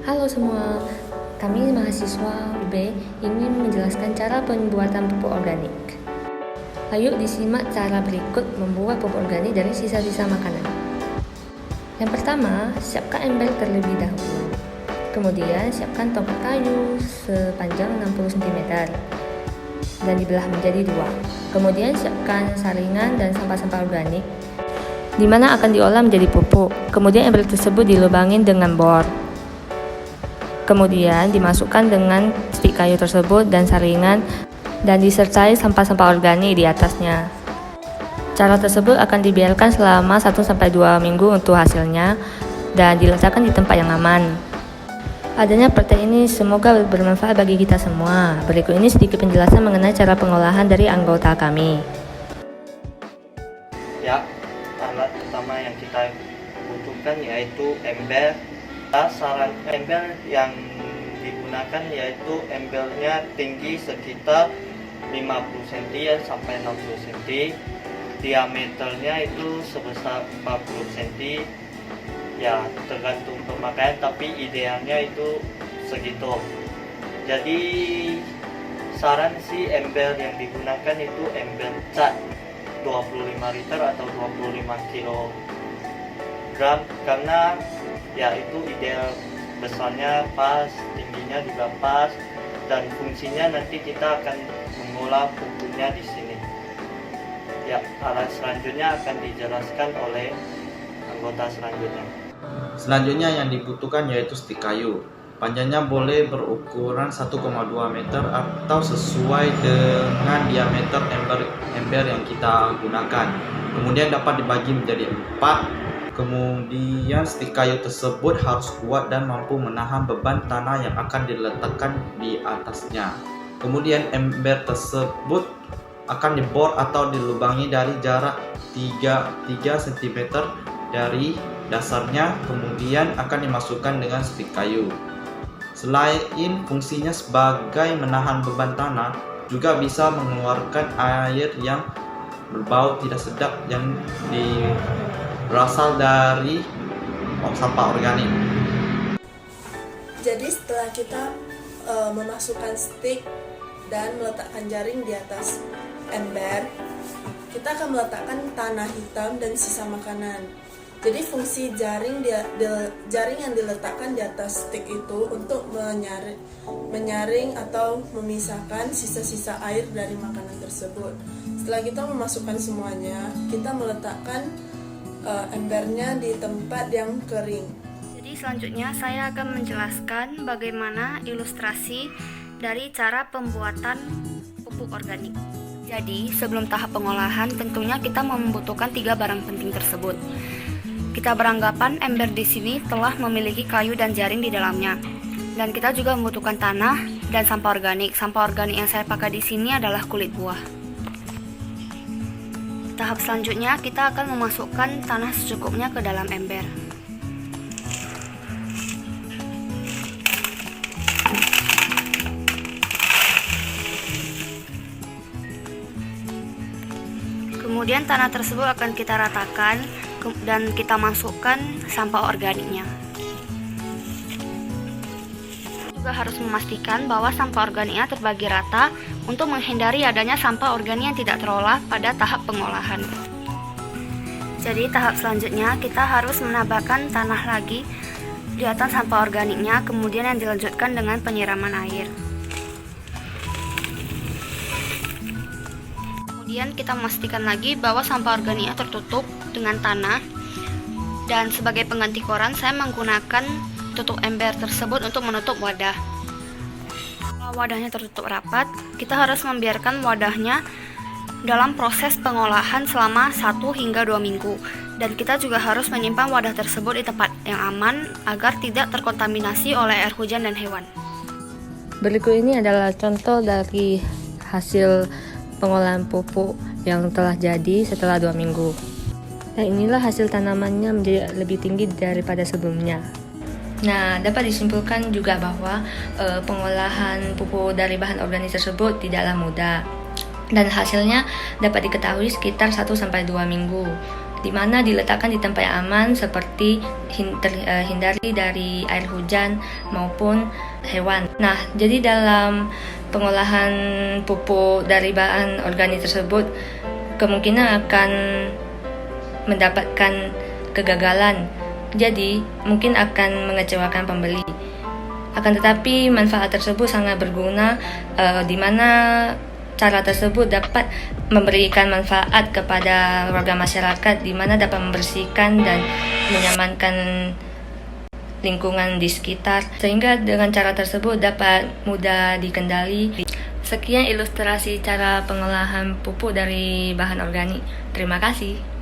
Halo semua, kami mahasiswa UB ingin menjelaskan cara pembuatan pupuk organik. Ayo disimak cara berikut membuat pupuk organik dari sisa-sisa makanan. Yang pertama, siapkan ember terlebih dahulu. Kemudian siapkan tongkat kayu sepanjang 60 cm dan dibelah menjadi dua. Kemudian siapkan saringan dan sampah-sampah organik di mana akan diolah menjadi pupuk. Kemudian ember tersebut dilubangin dengan bor. Kemudian dimasukkan dengan stik kayu tersebut dan saringan dan disertai sampah-sampah organik di atasnya. Cara tersebut akan dibiarkan selama 1-2 minggu untuk hasilnya dan diletakkan di tempat yang aman. Adanya praktek ini semoga bermanfaat bagi kita semua. Berikut ini sedikit penjelasan mengenai cara pengolahan dari anggota kami. Ya, alat utama yang kita butuhkan yaitu ember. Saran ember yang digunakan yaitu embernya tinggi sekitar 50 cm sampai 60 cm, diameternya itu sebesar 40 cm. Ya, tergantung pemakaian, tapi idealnya itu segitu. Jadi saran sih ember yang digunakan itu ember cat 25 liter atau 25 kg, karena ya itu ideal, besarnya pas, tingginya juga pas, dan fungsinya nanti kita akan mengolah pupuknya di sini. Ya, alat selanjutnya akan dijelaskan oleh anggota selanjutnya. Selanjutnya yang dibutuhkan yaitu stik kayu. Panjangnya boleh berukuran 1,2 meter atau sesuai dengan diameter ember yang kita gunakan. Kemudian dapat dibagi menjadi 4. Kemudian stik kayu tersebut harus kuat dan mampu menahan beban tanah yang akan diletakkan di atasnya. Kemudian ember tersebut akan dibor atau dilubangi dari jarak 3 cm dari dasarnya, kemudian akan dimasukkan dengan stik kayu. Selain fungsinya sebagai menahan beban tanah, juga bisa mengeluarkan air yang berbau tidak sedap yang berasal dari sampah organik. Jadi setelah kita memasukkan stik dan meletakkan jaring di atas ember, kita akan meletakkan tanah hitam dan sisa makanan. Jadi fungsi jaring yang diletakkan di atas stik itu untuk menyaring atau memisahkan sisa-sisa air dari makanan tersebut. Setelah kita memasukkan semuanya, kita meletakkan embernya di tempat yang kering. Jadi selanjutnya saya akan menjelaskan bagaimana ilustrasi dari cara pembuatan pupuk organik. Jadi sebelum tahap pengolahan tentunya kita membutuhkan 3 barang penting tersebut. Kita beranggapan ember di sini telah memiliki kayu dan jaring di dalamnya. Dan kita juga membutuhkan tanah dan sampah organik. Sampah organik yang saya pakai di sini adalah kulit buah. Tahap selanjutnya kita akan memasukkan tanah secukupnya ke dalam ember. Kemudian tanah tersebut akan kita ratakan dan kita masukkan sampah organiknya. Juga harus memastikan bahwa sampah organiknya terbagi rata untuk menghindari adanya sampah organik yang tidak terolah pada tahap pengolahan. Jadi tahap selanjutnya kita harus menambahkan tanah lagi di atas sampah organiknya, kemudian yang dilanjutkan dengan penyiraman air. Kemudian kita memastikan lagi bahwa sampah organiknya tertutup dengan tanah, dan sebagai pengganti koran saya menggunakan tutup ember tersebut untuk menutup wadah. Kalau wadahnya tertutup rapat, kita harus membiarkan wadahnya dalam proses pengolahan selama 1 hingga 2 minggu, dan kita juga harus menyimpan wadah tersebut di tempat yang aman agar tidak terkontaminasi oleh air hujan dan hewan. Berikut ini adalah contoh dari hasil pengolahan pupuk yang telah jadi setelah 2 minggu. Dan inilah hasil tanamannya menjadi lebih tinggi daripada sebelumnya. Nah, dapat disimpulkan juga bahwa pengolahan pupuk dari bahan organik tersebut tidaklah mudah. Dan hasilnya dapat diketahui sekitar 1-2 minggu. di mana diletakkan di tempat yang aman seperti hindari dari air hujan maupun hewan. Nah, jadi dalam pengolahan pupuk dari bahan organik tersebut kemungkinan akan mendapatkan kegagalan. Jadi, mungkin akan mengecewakan pembeli. Akan tetapi manfaat tersebut sangat berguna di mana cara tersebut dapat memberikan manfaat kepada warga masyarakat di mana dapat membersihkan dan menyamankan lingkungan di sekitar sehingga dengan cara tersebut dapat mudah dikendali. Sekian ilustrasi cara pengolahan pupuk dari bahan organik. Terima kasih.